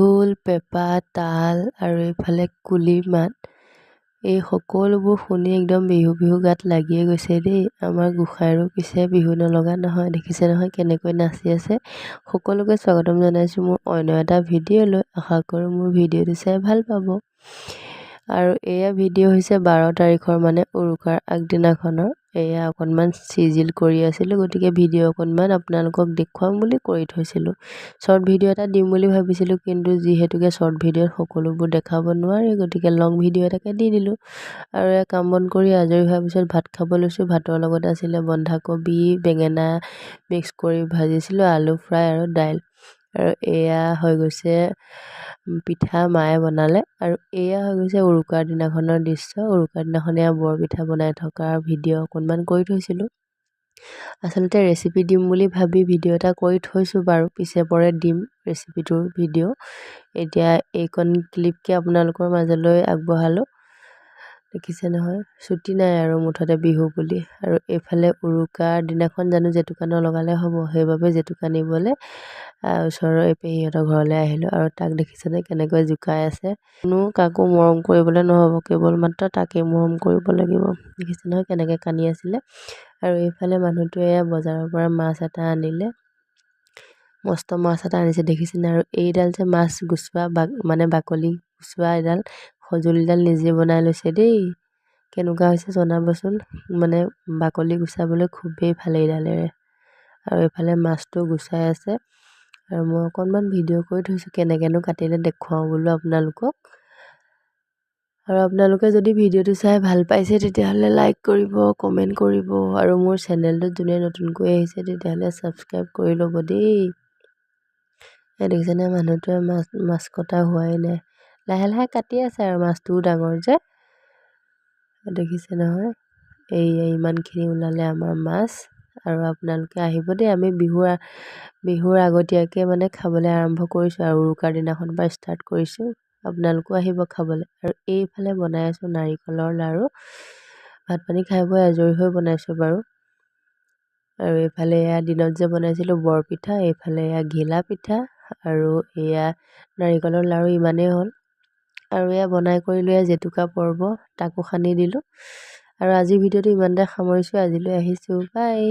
ঢোল, পেঁপা, তাল আৰু এইফালে কুলিৰ মাত। এই সকলোবোৰ শুনি একদম বিহু বিহু গাত লাগিয়ে গৈছে দেই। আমাৰ গোসাঁইৰো পিছে বিহু নলগা নহয়, দেখিছে নহয় কেনেকৈ নাচি আছে। সকলোকে স্বাগতম জনাইছোঁ মোৰ অন্য এটা ভিডিঅ'লৈ। আশা কৰোঁ মোৰ ভিডিঅ'টো চাই ভাল পাব। আৰু এয়া ভিডিঅ' হৈছে 12 তাৰিখৰ মানে উৰুকাৰ আগদিনাখনৰ। এয়া অকণমান চিজিল কৰি আছিলোঁ, গতিকে ভিডিঅ' অকণমান আপোনালোকক দেখুৱাম বুলি কৰি থৈছিলোঁ। শ্বৰ্ট ভিডিঅ' এটা দিম বুলি ভাবিছিলোঁ, কিন্তু যিহেতুকে শ্বৰ্ট ভিডিঅ'ত সকলোবোৰ দেখাব নোৱাৰি, গতিকে লং ভিডিঅ' এটাকে দি দিলোঁ। আৰু এয়া কাম বন কৰি আজৰি হোৱাৰ পিছত ভাত খাব লৈছোঁ। ভাতৰ লগত আছিলে বন্ধাকবি, বেঙেনা মিক্স কৰি ভাজিছিলোঁ, আলু ফ্ৰাই আৰু দাইল। আৰু এয়া হৈ গৈছে পিঠা মায়ে বনালে। আৰু এয়া হৈ গৈছে উৰুকাৰ দিনাখনৰ দৃশ্য। উৰুকাৰ দিনাখন এয়া বৰপিঠা বনাই থকাৰ ভিডিঅ' অকণমান কৰি থৈছিলোঁ। আচলতে ৰেচিপি দিম বুলি ভাবি ভিডিঅ' এটা কৰি থৈছোঁ বাৰু, পিছে পৰে দিম ৰেচিপিটোৰ ভিডিঅ'। এতিয়া এইকণ ক্লিপকে আপোনালোকৰ মাজলৈ আগবঢ়ালোঁ। দেখিছে নহয়, ছুটি নাই আৰু মুঠতে বিহু বুলি। আৰু এইফালে উৰুকাৰ দিনাখন জানো জেতুকা নলগালে হ'ব, সেইবাবে জেতুকা নিবলৈ ওচৰৰ এই পেহীহঁতৰ ঘৰলৈ আহিলোঁ। আৰু তাক দেখিছেনে কেনেকৈ জোকাই আছে। কোনো কাকো মৰম কৰিবলৈ নহ'ব, কেৱল মাত্ৰ তাকেই মৰম কৰিব লাগিব। দেখিছে নহয় কেনেকৈ কান্দি আছিলে। আৰু এইফালে মানুহটোৱে বজাৰৰ পৰা মাছ এটা আনিলে, মস্ত মাছ এটা আনিছে দেখিছেনে। আৰু এইডাল যে মাছ গুচোৱা মানে বাকলি গুচোৱা এডাল সঁজুলিডাল নিজে বনাই লৈছে দেই। কেনেকুৱা হৈছে জনাবচোন, মানে বাকলি গুচাবলৈ খুবেই ভালে এইডালেৰে। আৰু এইফালে মাছটো গুচাই আছে। আৰু মই অকণমান ভিডিঅ' কৰি থৈছোঁ, কেনেকৈনো কাটিলে দেখুৱাওঁ বোলো আপোনালোকক। আৰু আপোনালোকে যদি ভিডিঅ'টো চাই ভাল পাইছে তেতিয়াহ'লে লাইক কৰিব, কমেণ্ট কৰিব। আৰু মোৰ চেনেলটোত যোনে নতুনকৈ আহিছে তেতিয়াহ'লে ছাবস্ক্ৰাইব কৰি ল'ব দেই। দেখিছেনে মানুহটোৱে মাছ কটা হোৱাই নাই, লাহে লাহে কাটি আছে। আৰু মাছটোও ডাঙৰ যে, দেখিছে নহয়। ইমানখিনি ওলালে আমাৰ মাছ। আৰু আপোনালোকে আহিব দেই, আমি বিহুৰ আগতীয়াকৈ মানে খাবলৈ আৰম্ভ কৰিছোঁ। আৰু উৰুকাৰ দিনাখনৰ পৰা ষ্টাৰ্ট কৰিছোঁ, আপোনালোকো আহিব খাবলৈ। আৰু এইফালে বনাই আছোঁ নাৰিকলৰ লাড়ু। ভাত পানী খাই বৈ আজৰি হৈ বনাইছোঁ বাৰু। আৰু এইফালে এয়া দিনত যে বনাইছিলোঁ বৰপিঠা, এইফালে এয়া ঘিলা পিঠা, আৰু এয়া নাৰিকলৰ লাড়ু ইমানেই হ'ল। আৰু এয়া বনাই কৰি লৈ জেতুকা পৰ্ব, তাকো সানি দিলোঁ। আৰু আজিৰ ভিডিঅ'টো ইমানতে সামৰিছোঁ, আজিলৈ আহিছোঁ, বাই।